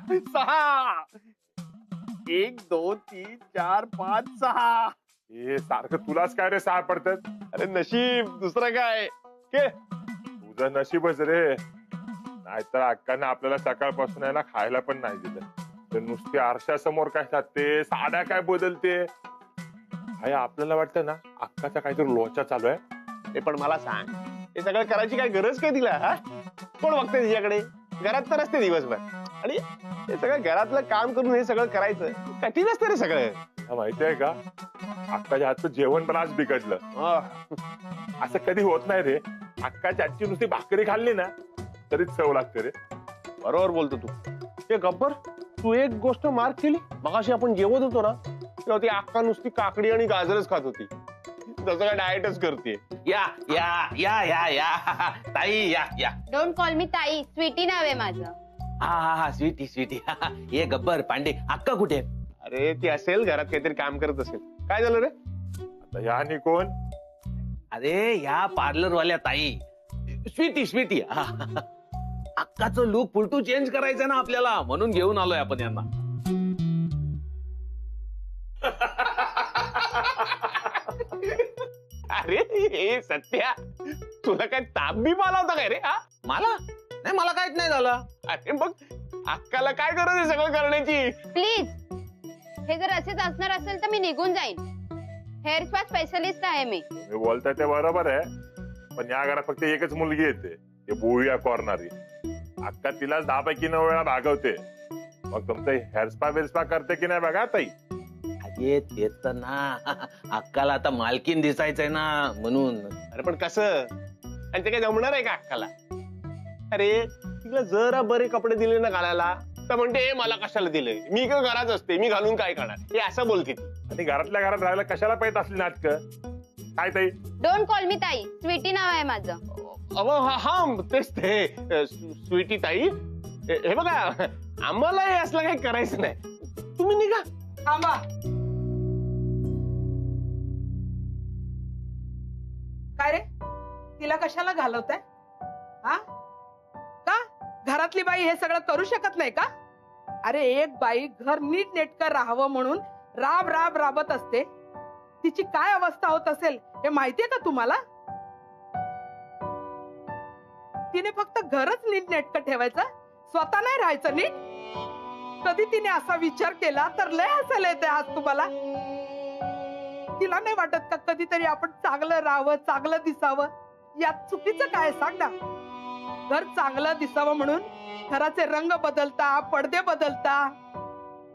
6 1 2 3 4 5 6 हे सारखं तुलाच काय रे सहा पडतात? अरे नशीब दुसरं काय के तुझं नशीबच रे. नाहीतर अक्काने आपल्याला सकाळपासून आहे ना खायला पण नाही दिलं. ते नुसते आरशासमोर काय जाते, साड्या काय बदलते. हाय आपल्याला वाटतं ना अक्काचा काहीतरी लोचा चालू आहे. ते पण मला सांग हे सगळं करायची काय गरज काय तिला हा कोण बघते तिच्याकडे घरात तर असते दिवसभर आणि हे सगळं घरातलं काम करून हे सगळं करायचं कठीण असतं रे सगळं. तुला माहितीये का अक्काच्या हातचं जेवण पण आज बिघडलं. असं कधी होत नाही रे. अक्काच्या हातची नुसती भाकरी खाल्ली ना तरीच चव लागते रे. बरोबर बोलतो तू. ते गब्बर तू एक गोष्ट मार्क केली मगाशी आपण जेवत होतो ना तेव्हा ती अक्का नुसती काकडी आणि गाजरच खात होती. तसं काय डाएटच करते. या या या या या ताई या या. डोंट कॉल मी ताई, स्वीटी नाव आहे माझं. हा स्वीटी स्वीटी. ये गब्बर पांडे अक्का कुठे? अरे ती असेल घरात काहीतरी काम करत असेल. काय झालं रे? आता ह्या आणि कोण? अरे या पार्लर वाल्या ताई स्वीटी स्वीटी. अक्काचं लुक फुलटू चेंज करायचं ना आपल्याला म्हणून घेऊन आलोय आपण यांना. अरे हे सत्या तुला काय ताप बी आला होता काय रे? हा मला नाही मला काहीच नाही झालं. अरे मग अक्काला काय गरज आहे सगळं करण्याची? प्लीज हे जर असेच असणार असेल तर मी निघून जाईन. हेअर स्पा स्पेशलिस्ट आहे मी. तुम्ही बोलताय ते बरोबर आहे. पण या घरात फक्त एकच मुलगी येते ते बोळ्या कॉर्नरी. अक्का तिला 10 पैकी 9 वेळा भागवते. मग तुमचं हेअर स्पा वेल्सपा करते की नाही बघा ताई. अरे तेच तर ना अक्काला आता मालकीन दिसायचंय ना म्हणून. अरे पण कसं आणि ते काय जमणार आहे का अक्काला? अरे तिला जरा बरे कपडे दिले ना घालायला तर म्हणते मला कशाला दिले मी का घरात असते मी घालून काय करणार हे असं बोलते ती. आणि घरातल्या घरात राहायला कशाला पाहिजे असली नाटकं काय ताई? डोंट कॉल मी ताई, स्वीटी नाव आहे माझं. अहो हा तेच ते स्वीटी ताई. हे बघा आम्हाला हे असलं काही करायचं नाही. तुम्ही निघा. थांबा. काय रे तिला कशाला घालवताय? हा का घरातली बाई हे सगळं करू शकत नाही का? अरे एक बाई घर नीट नेटकं राहावं म्हणून राब राब राबत असते. तिची काय अवस्था होत असेल हे माहितीये का तुम्हाला? तिने फक्त घरच नीट नेटकं ठेवायचं, स्वतः नाही राहायचं नीट. कधी तिने असा विचार केला तर लय हसायला येते आज तुम्हाला. तिला नाही वाटत का कधीतरी आपण चांगलं राहावं, चांगलं दिसावं? यात चुकीचं काय सांग ना? घर चांगलं दिसावं म्हणून घराचे रंग बदलता, पडदे बदलता.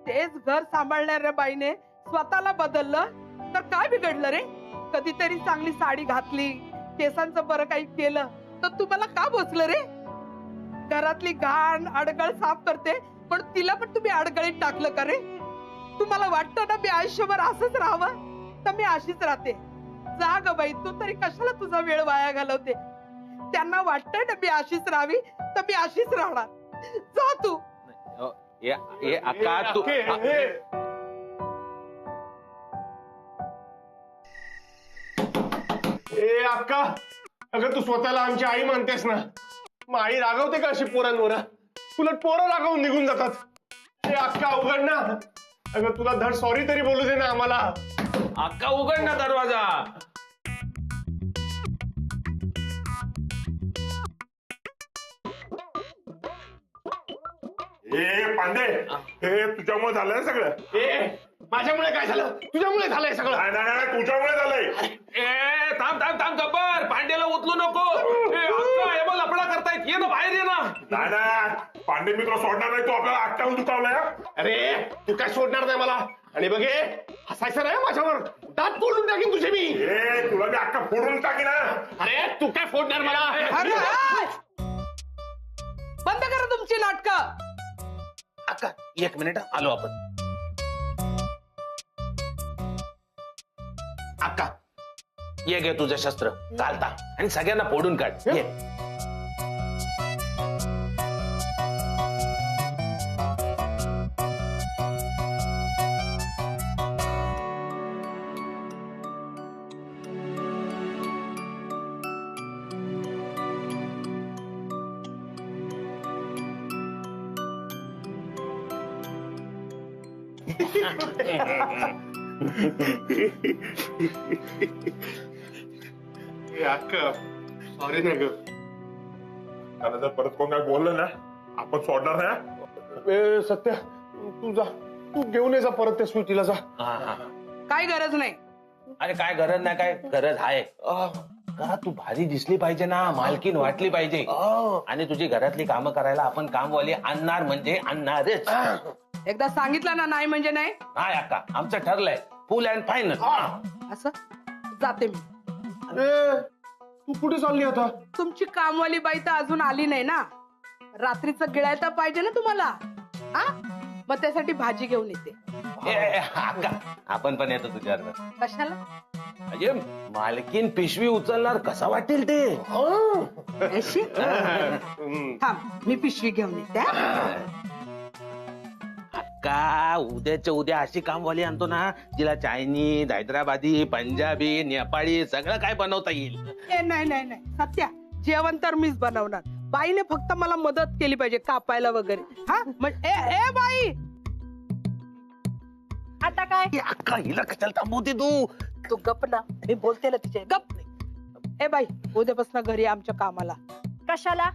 तेच घर सांभाळणाऱ्या बाईने स्वतःला बदललं तर काय बिघडलं रे? कधीतरी चांगली साडी घातली, केसांचं बरं काही केलं तर तुम्हाला का बोचलं रे? घरातली घाण अडगळ साफ करते पण तिला पण तुम्ही अडगळीत टाकलं का रे? तुम्हाला वाटतं ना मी आयुष्यभर असंच राहावं तर मी अशीच राहते. जा ग बाई तू तरी कशाला तुझा वेळ वाया घालवते? त्यांना वाटतंय ना मी अशीच राहावी तर मी अशीच राहणार. जा तू. अक्का तू ए अक्का अगं तू स्वतःला आमची आई मानतेस ना मग आई रागवते का अशी पोरांवर? उलट पोरं रागवून निघून जातात. ए अक्का उघड ना. अगं तुला धड सॉरी तरी बोलू दे ना आम्हाला. अक्का उघड ना दरवाजा. ए पांडे हे तुझ्यामुळे झालंय सगळं. ए माझ्यामुळे काय झालं? तुझ्यामुळे झालंय सगळं. नाही तुझ्यामुळे झालंय. ए थांब थांब थांब गब्बर पांड्याला उचलू नको. अक्का हे बघ लफडा करतायत. ये ना बाहेर ये ना. नाही पांडे मी तुला सोडणार नाही. तू आपल्याला अक्काहून दुखावलाय. अरे तू काय सोडणार नाही मला. आणि बघ हसायचं नाही माझ्यावर. दात फोडून टाकीन तुझे मी. ए तुला मी अक्का फोडून टाकी ना. अरे तू काय फोडणार मला? अरे बंद करा तुमची नाटकं. अक्का 1 मिनिट आलो आपण. अक्का ये घे तुझं शस्त्र घालता आणि सगळ्यांना फोडून काढ. ये अक्का सॉरी ना ग. त्याला जर परत कोण काय बोललं ना आपण सोडणार नाही. सत्या तू जा, तू घेऊन ये जा परत त्या स्वीटीला जा. काय गरज नाही. अरे काय गरज नाही, काय गरज आहे का? तू भारी दिसली पाहिजे ना, मालकीन वाटली पाहिजे. आणि तुझी घरातली कामं करायला आपण कामवाली आणणार म्हणजे आणणारच. एकदा सांगितलं ना नाही म्हणजे नाही. नाही अक्का, आमचं ठरलंय फुल अँड फायनल. असं जाते मी. तू कुठे चालली आता? तुमची कामवाली बाई तर अजून आली नाही ना. रात्रीचं गिळायला पाहिजे ना तुम्हाला. हा मग त्यासाठी भाजी घेऊन येते. अक्का आपण पण येतो तुझ्यावर. कशाला? म्हणजे मालकीन पिशवी उचलणार कसा वाटेल ते. अशी? थांब मी पिशवी घेऊन येते. अक्का उद्याच्या उद्या अशी कामवाली आणतो ना जिला चायनीज, हैदराबादी, पंजाबी, नेपाळी सगळं काय बनवता येईल. नाही नाही नाही सत्या, जेवण तर मीच बनवणार. बाईने फक्त मला मदत केली पाहिजे कापायला वगैरे. हा ए बाई आता काय? अक्का हिला कशाला थांबवते तू? तू गप ना, मी बोलते ना तिच्या. गप. ए बाई उद्यापासून घरी आमच्या कामाला. कशाला?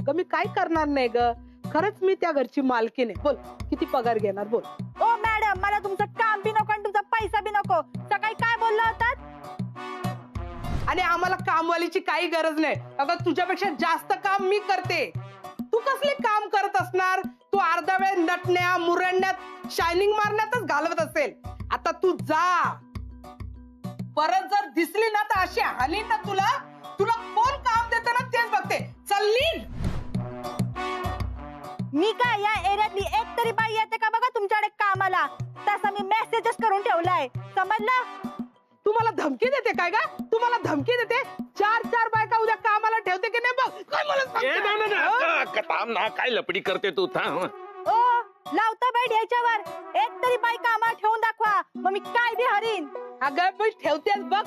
ग मी काय करणार नाही ग, खरंच मी त्या घरची मालकीण आहे. बोल किती पगार घेणार बोल. ओ मॅडम, मला तुमचं काम बी नको आणि तुमचा पैसा बी नको. सकाळी काय बोलला होतात? आणि आम्हाला कामवालीची काही गरज नाही. अगं तुझ्यापेक्षा जास्त काम मी करते. तू कसले काम करत असणार? तू अर्धा वेळ नटण्या मुरण्यात शायनिंग मारण्यातच घालवत असेल. आता तू जा, परत जर दिसली ना तर अशी हानी ना तुला कोण काम देतं ना तेच बघते. चल निघ. मी काय या एरियातली एक तरी बाई येते का बघा तुमच्याकडे कामाला? तसा मी मेसेजच करून ठेवलाय, समजलं? तू मला धमकी देते काय का? तू मला धमकी देते? 4 बायका उद्या कामाला ठेवते की नाही बघ. काय मला सांगते? थांब ना, काय लपडी करते तू? थांब. ओ लावता बाई ढ्याच्यावर. एक तरी बाई कामाला ठेवून दाखवा, मग मी काय बी हरीन. अगं पण ठेवतेस बघ.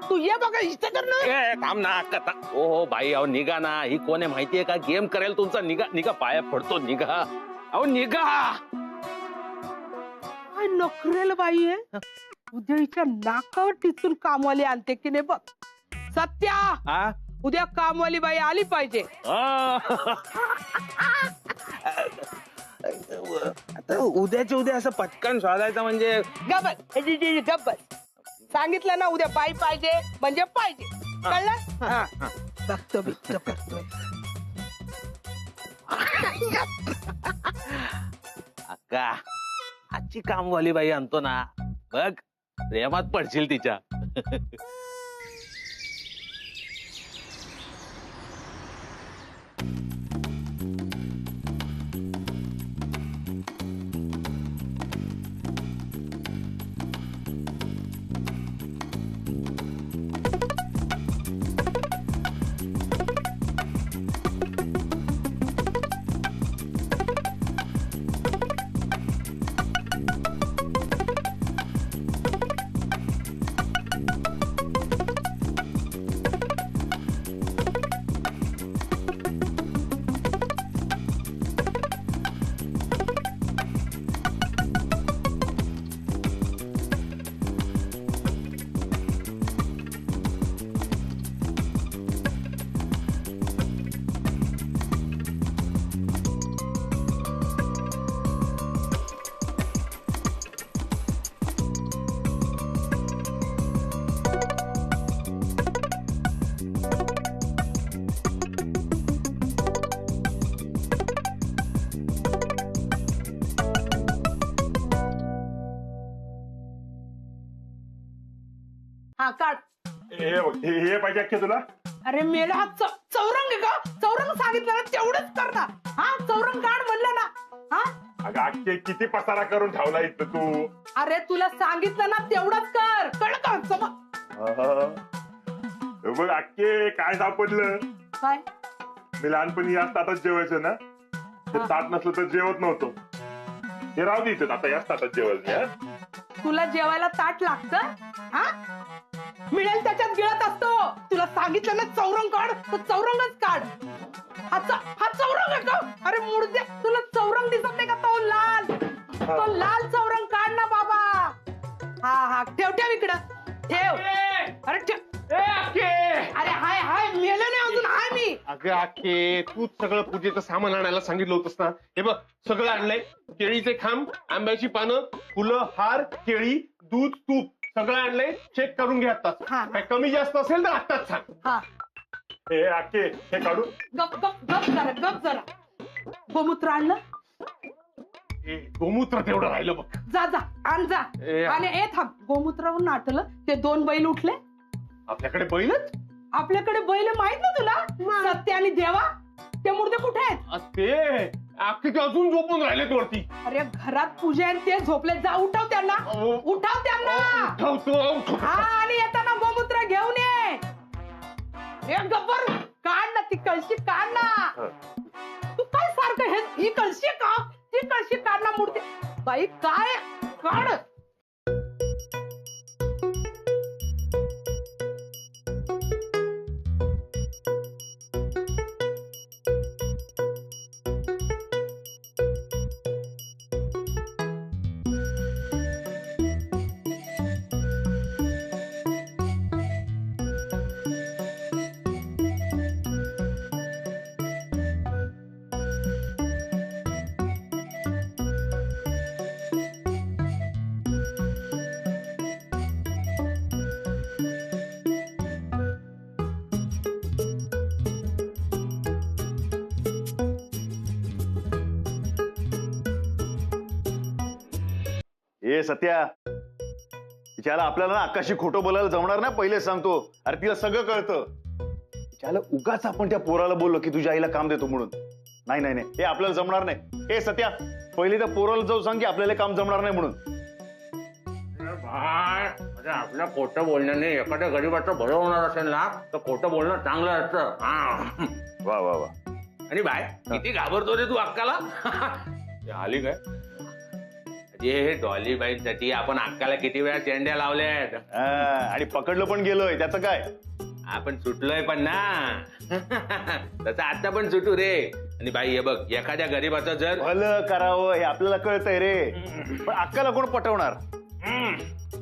तू ये बघा इष्ट कर ना. थांब ना अक्का. हो बाई, अहो निघा ना. ही कोण आहे माहितीये का? गेम करेल तुमचा. निघा निघा, पाया पडतो. निघा अहो निघा. काय नखरेल बाई आहे. उद्या हिच्या नाकावर टिचून कामवाली आणते की नाही बघ. सत्या उद्या कामवाली बाई आली पाहिजे. आता उद्याच्या उद्या असं पटकन शोधायचं म्हणजे गब्बस सांगितलं ना, उद्या बाई पाहिजे म्हणजे पाहिजे. कळलं? बघतो करतोय. अक्का आजची कामवाली बाई आणतो ना बघ, प्रेमात पडशील तिच्या. हा काढ. हे पाहिजे अख्खे तुला. अरे मेला हा चौरंग आहे का? चौरंग सांगितलं ना तेवढंच कर ना. हा चौरंग काढ म्हणलं ना. हा अगं अख्खे किती पसारा करून ठेवला इथं तू. अरे तुला सांगितलं ना तेवढंच कर. कळलं का? बघ अख्खे काय सापडलं. काय? मी लहानपणी याच ताटात जेवायचं ना, ते ताट नसलं तर जेवत नव्हतो. हे राहू दे इथं, आता याच ताटात जेवायचं. तुला जेवायला ताट लागतं? हा मिळेल त्याच्यात गिळत असतो. तुला सांगितलं ना चौरंग काढ, तर चौरंगच काढ. हा चौरंग आहे का? अरे मुर्दे, तुला चौरंग दिसत नाही का? तो लाल चौरंग काढ. हा ठेव ठेव इकडं ठेव. अरे ठेव. अरे हाय हाय मेलं नाही अजून हाय मी. अगं आके तूच सगळं पूजेचं सामान आणायला सांगितलं होतंस ना. हे बघ सगळं आणलंय. केळीचे खांब, आंब्याची पानं, फुलं, हार, केळी, दूध, तूप सगळं आणलंय. चेक करून घे आत्ताच. हा. काय कमी जास्त असेल तर आत्ताच सांग. हा हे आके हे काढू. गप गप गप जरा. गोमूत्र आणलं. गोमूत्र तेवढं राहिलं बघ. जा जा आण जा. ए, आणि ए थांब गोमूत्रावरून आठवलं ते 2 बैल उठले. आपल्याकडे बैलच आपल्याकडे बैल माहित ना तुला. सत्य आणि देवा ते मूर्ती कुठे आहेत. ते आखे ते अजून झोपून राहिलेत वरती. अरे घरात पूजा आहे ते झोपले. जा उठव त्यांना. उठव त्यांना. उठवतो. हा आणि येताना गोमूत्र घेऊन ये. ए गब्बर काढ ना ती कळशी काढ ना. तू काय सारखं हे ही कळशी का ती कळशी काढ ना मूर्ती. बाई काय काढ. ए सत्या तिच्याला आपल्याला ना आकाशी खोटं बोलायला जमणार ना. पहिले सांगतो. अरे तिला सगळं कळतं. तिच्याला उगाच आपण त्या पोराला बोललो की तुझ्या आईला काम देतो म्हणून. नाही नाही नाही हे आपल्याला जमणार नाही. ए सत्या पहिले त्या पोराला जाऊ सांग की आपल्याला काम जमणार नाही म्हणून. आपल्या खोटं बोलण्याने एखाद्या गरीबाचं भलं होणार असेल ना तर खोटं बोलणं चांगलं असतं. वा वा वा. आणि बाय किती घाबरतो रे तू अक्काला. आली काय हे डॉलीबाईंसाठी आपण अक्काला किती वेळा चेंड्या लावल्यात. आणि पकडलं पण गेलोय त्याचं काय. आपण सुटलोय पण ना. तसं आता पण सुटू रे. आणि बाई हे बघ एखाद्या गरीबाचं जर भलं करावं हे आपल्याला कळतंय रे. पण अक्काला कोण पटवणार.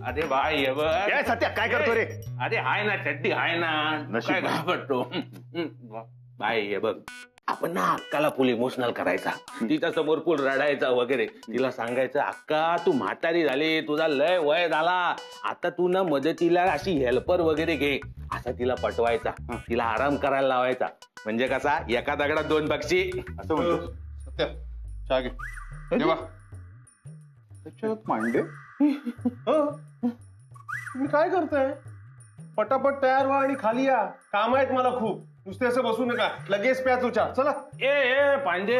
अरे बाई हे बघ काय सत्या काय करतो रे. अरे हाय ना चड्डी हाय ना. नशीब. काय घाबरतो. बाई हे बघ आपण ना अक्काला फुल इमोशनल करायचा. तिच्या समोर फुल रडायचा वगैरे. तिला सांगायचं अक्का तू म्हातारी झाली तुझा लय वय झाला आता तू ना मदतीला अशी हेल्पर वगैरे घे असं तिला पटवायचा. तिला आराम करायला लावायचा. म्हणजे कसा एका दगडात 2 पक्षी. असं म्हणतो. सत्या चहा घे. जेवा. त्याच्यात मांडे. तुम्ही काय करताय. पटापट तयार व्हा आणि खाली या. काम आहेत मला खूप. नुसते असं बसू नका. लगेच प्याच चहा. चला. ए पांडे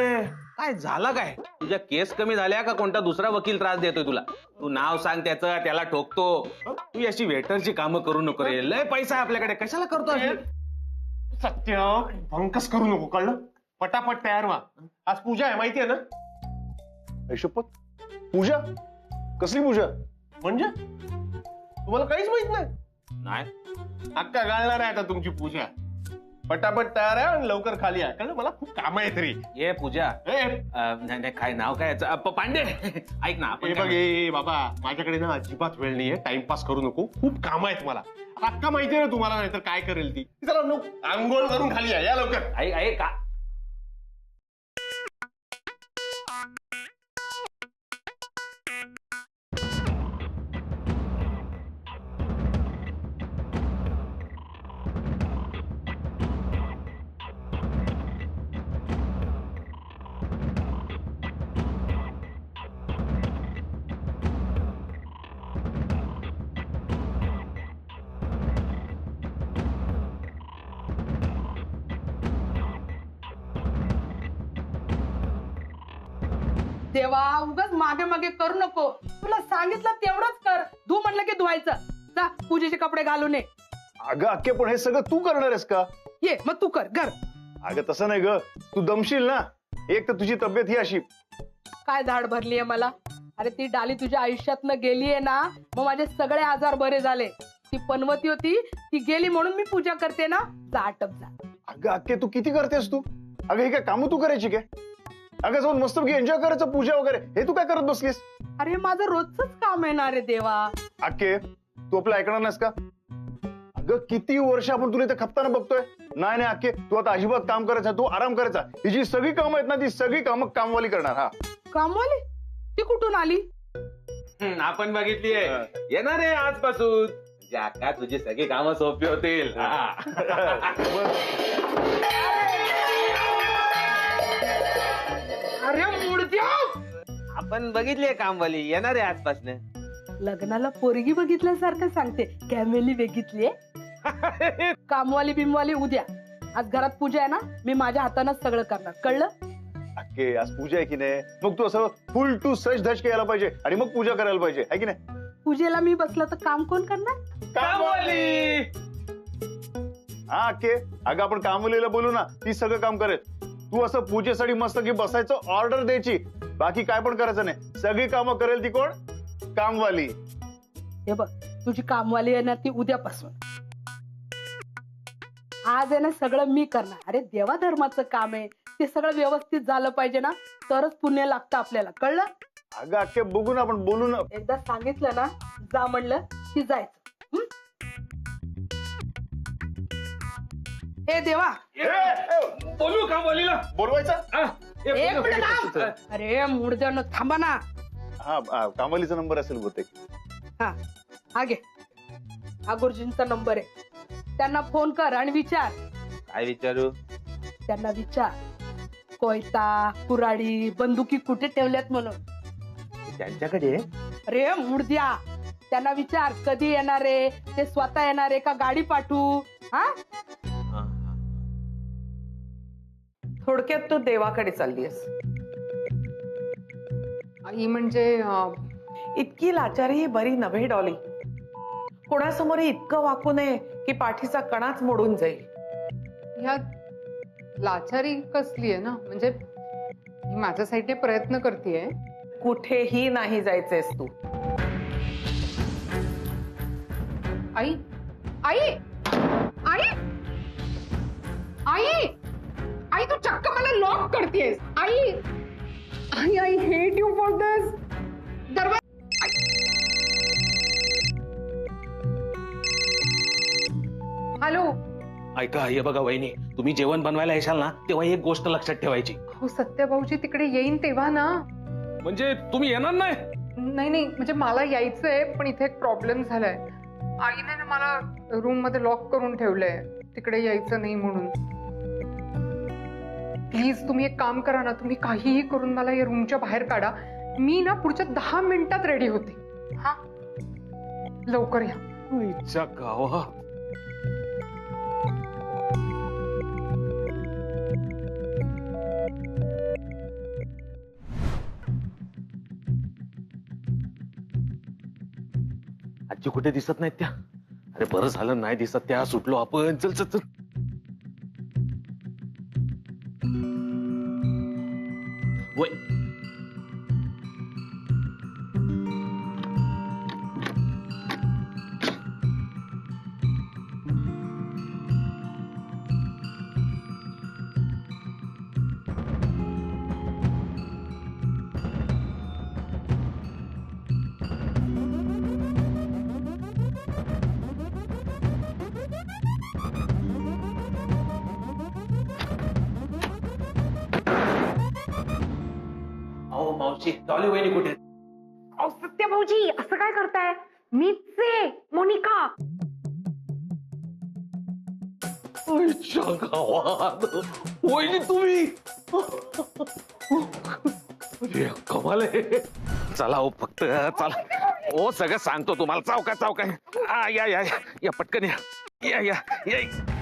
काय झालं काय. तुझ्या केस कमी झाल्या का कोणता दुसरा वकील त्रास देतोय तुला. तू नाव सांग त्याचं त्याला ठोकतो. तू अशी वेटरची कामं करू नको रे. लय पैसा आहे आपल्याकडे कशाला करतो अशी? सत्य भंकस करू नको कळलं. पटापट तयार व्हा. आज पूजा आहे माहितीये ना. शपथ पूजा. कसली पूजा. म्हणजे तुम्हाला काहीच माहित नाही. नाही अक्का घालणार आहे आता तुमची पूजा. पटापट तयार आहे आणि लवकर खाली आहे. कळलं मला खूप काम आहेत रे. ये पूजा ए, नाही नाही, काय नाव काय याचं? पांडे ऐक ना आपण ए काय बघ ए बाबा माझ्याकडे ना अजिबात वेळ नाहीये. टाइमपास करू नको. खूप काम आहेत मला. अक्का माहितीये ना तुम्हाला नाही तर काय करेल ती. चला आंघोळ करून खाली आहे. या लवकर. ऐक का देवा उगाच मागे मागे करू नको. तुला सांगितलं तेवढंच कर. धू म्हणलं की धुवायचं. जा पूजेचे कपडे घालून ये. अगं अक्के पण हे सगळं तू करणार आहेस का. ये मग तू कर घर. अगं तसं नाही ग. तू दमशील ना. एक तर तुझी तब्येत ही अशी. काय धाड भरलीये मला. अरे ती डाली तुझ्या आयुष्यातनं गेलीये ना मग माझे सगळे आजार बरे झाले. ती पनवती होती ती गेली म्हणून मी पूजा करते ना. जा आटप जा. अगं अक्के तू किती करतेस तू. अगं हे काय कामं तू करायची काय. अगं जाऊन मस्तपैकी एन्जॉय करायचं पूजा वगैरे. हे तू काय करत बसलीस? अरे माझं रोजच काम आहे ना रे देवा. अक्के तू आपलं ऐकणार नाहीस का? अगं किती वर्ष आपण तुला इथे खपताना बघतोय. नाही नाही अक्के तू आता अजिबात काम करायचं, तू आराम करायचा. ही जी सगळी कामं आहेत ना ती सगळी कामं कामवाली करणार. हा कामवाली ती कुठून आली? आपण बघितली आहे येणार आहे आजपासून. म्हणजे अक्का तुझी सगळी कामं सोपी होतील. हा. अरे मुडद्या, आपण बघितली कामवाली येणार आहे आजपासून. लग्नाला पोरगी बघितल्यासारखं सांगते. कॅमेली बघितली कामवाली बिमवाली उद्या. आज घरात पूजा आहे ना, मी माझ्या हातानंच सगळं करणार, कळलं? अक्के आज पूजा आहे की नाही, मग तू असं फुल टू सच धज यायला पाहिजे आणि मग पूजा करायला पाहिजे, आहे की नाही? पूजेला मी बसला तर काम कोण करणार? कामवाली. हा अक्के अगं आपण कामवालीला बोलू ना, ती सगळं काम करेल. तू असं पूजेसाठी मस्त की बसायचं, ऑर्डर द्यायची, बाकी काय पण करायचं नाही. सगळी कामं करेल ती कोण? कामवाली. हे बघ तुझी कामवाली आहे ना ती उद्यापासून. आज आहे ना सगळं मी करणार. अरे देवा धर्माचं काम आहे, ते सगळं व्यवस्थित झालं पाहिजे ना, तरच पुण्य लागतं आपल्याला, कळलं? अगं अक्के बघू ना, आपण बोलू ना. एकदा सांगितलं ना जा म्हणलं की जायचं. हे देवा बोलू कामवालीला बोलवायचा. एक मिनिट थांब. अरे मुडद्यानं थांबा ना. हा कामवालीचा नंबर असेल बहुतेक. हा हा घे, हा गुरुजींचा नंबर आहे. त्यांना फोन कर आणि विचार. काय विचारू? त्यांना विचार कोयता कुराडी बंदुकी कुठे ठेवल्यात म्हणून. त्यांच्याकडे. अरे मुडद्या त्यांना विचार कधी येणार आहे, ते स्वतः येणार आहे का गाडी पाठवू? हा थोडक्यात तू देवाकडे चाललीस. आई म्हणजे इतकी लाचारी ही बरी नव्हे डॉली. कोणासमोर इतकं वाकू नये की पाठीचा कणाच मोडून जाईल. ह्यात लाचारी कसली आहे ना, म्हणजे मी माझ्यासाठी प्रयत्न करतेय. कुठेही नाही जायचंयस तू. आई आई आई आई आई तू चक्क मला लॉक करतेस. आई आई आई हेट यू फॉर दिस. दरवाजा हॅलो. ऐका हे बघा वहिनी, तुम्ही जेवण बनवायला येशाल ना तेव्हा एक गोष्ट लक्षात ठेवायची. हो सत्यभाऊजी तिकडे येईन तेव्हा ना. म्हणजे तुम्ही येणार नाही? नाही नाही म्हणजे मला यायचंय, पण इथे एक प्रॉब्लेम झालाय. आईने ना मला रूम मध्ये लॉक करून ठेवलंय, तिकडे यायचं नाही म्हणून. प्लीज तुम्ही एक काम करा ना, तुम्ही काहीही करून मला या रूमच्या बाहेर काढा. मी ना पुढच्या 10 मिनिटात रेडी होते. हा लवकर या. गावा आजी कुठे दिसत नाहीत त्या? अरे बरं झालं नाही दिसत त्या, सुटलो आपण. चल चल चल. वय मावशी डॉली वहिनी कुठे? सत्यभाऊजी असं काय करताय? मीच आहे मोनिका. गावात वहिनी तुम्ही? अरे कमाल आहे. चला हो फक्त चला. ओ सगळं सांगतो तुम्हाला. चौका चौका. या या या पटकन या या या या.